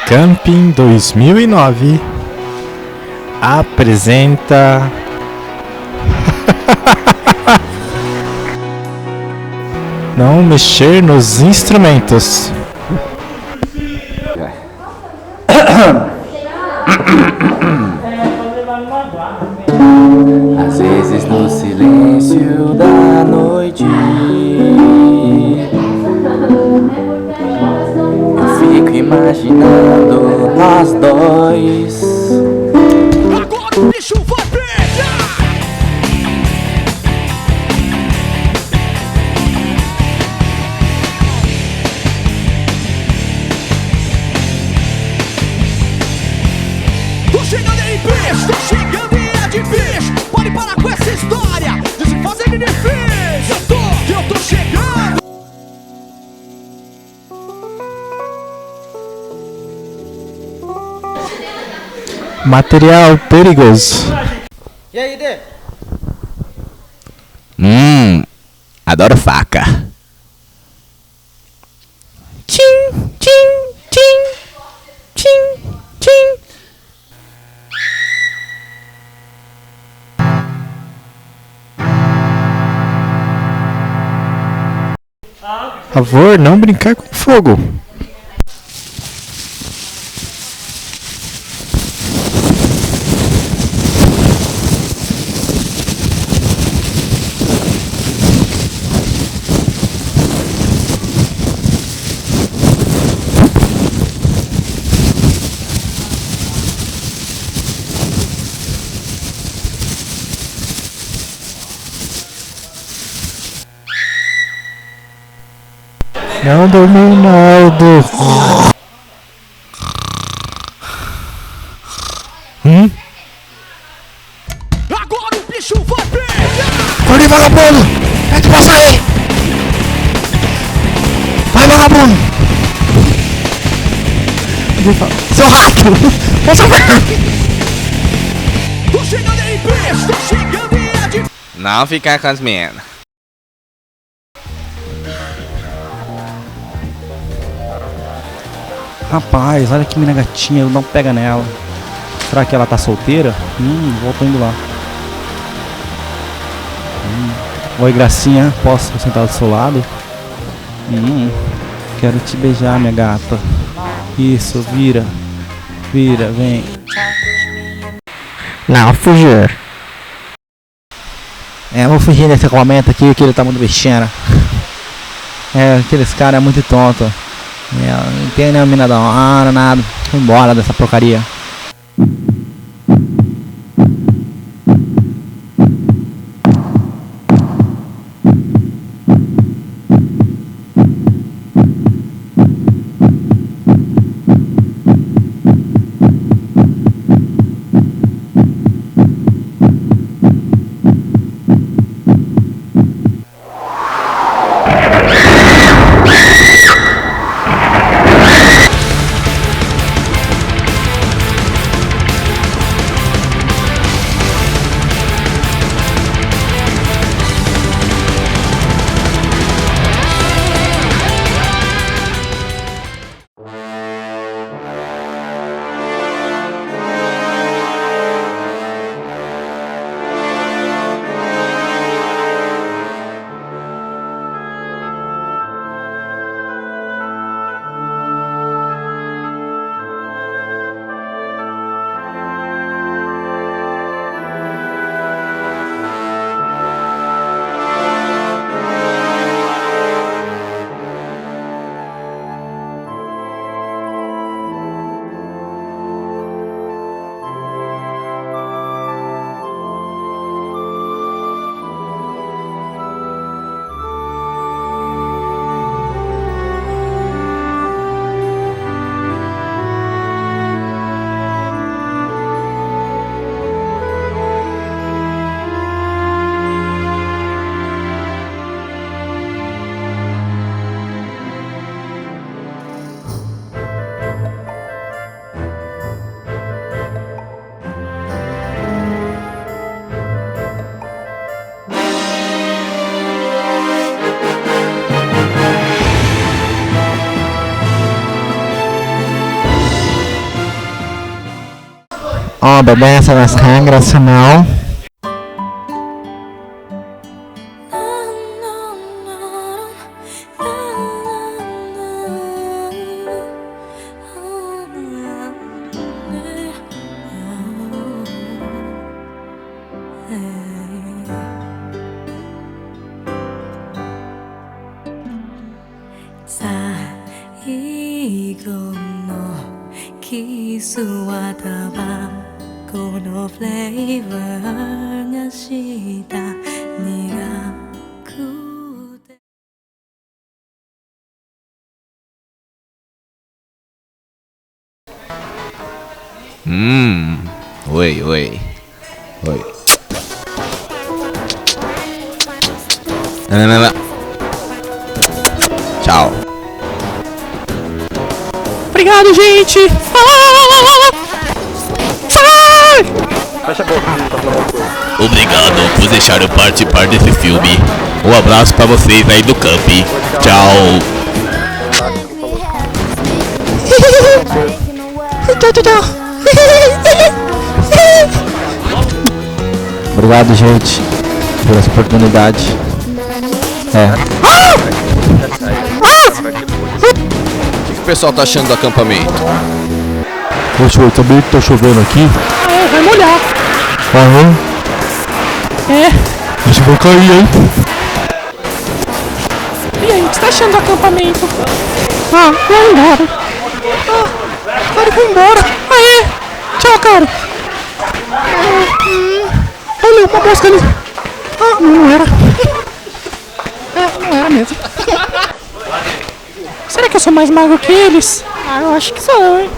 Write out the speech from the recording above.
Camping 2009 apresenta não mexer nos instrumentos. Às vezes no silêncio da noite eu fico imaginando nós dois. Agora o bicho vai pegar! Tô chegando aí, bicho! Tô chegando e é de bicho! Pode parar com essa história de se fazer de difícil! Eu tô chegando! Material perigoso. E aí, Dê? Adoro faca. Tchim, tchim, tchim, tchim, tchim. Por favor, não brincar com fogo. Não dormiu, Naldo. Agora o bicho vai pegar! Corre, vagabundo! Pede pra sair! Vai, vagabundo! Seu rato! Posso ver? Tô chegando aí, bicho! Tô chegando e é de... Não ficar com as meninas. Rapaz, olha que mina gatinha, não pega nela. Será que ela tá solteira? Volto indo lá. Oi, gracinha, posso sentar do seu lado? Quero te beijar, minha gata. Isso, vira. Vira, vem. Não, fugir. Eu vou fugir desse comenta aqui que ele tá muito besteira. Aqueles caras é muito tonto. Não tem nenhuma mina da hora, nada. Vou embora dessa porcaria. Obedece às regras, senão...最後のキスはタバコのフレーバーがした苦くてOi, oi. Oi. Não. Tchau. Obrigado, gente! Obrigado por deixar eu participar desse filme. Um abraço pra vocês aí do camp. Tchau. Tchau. Obrigado, gente, por essa oportunidade. O que o pessoal tá achando do acampamento? Poxa, também que tá chovendo aqui. Vai molhar. Aham. A gente vai cair, hein? E aí, o que você tá achando do acampamento? Vai embora. Cara, vai embora. Aê! Tchau, cara. Olha, uma mosca ali. Não era. Não era mesmo. Será que eu sou mais magro que eles? Eu acho que sou, hein?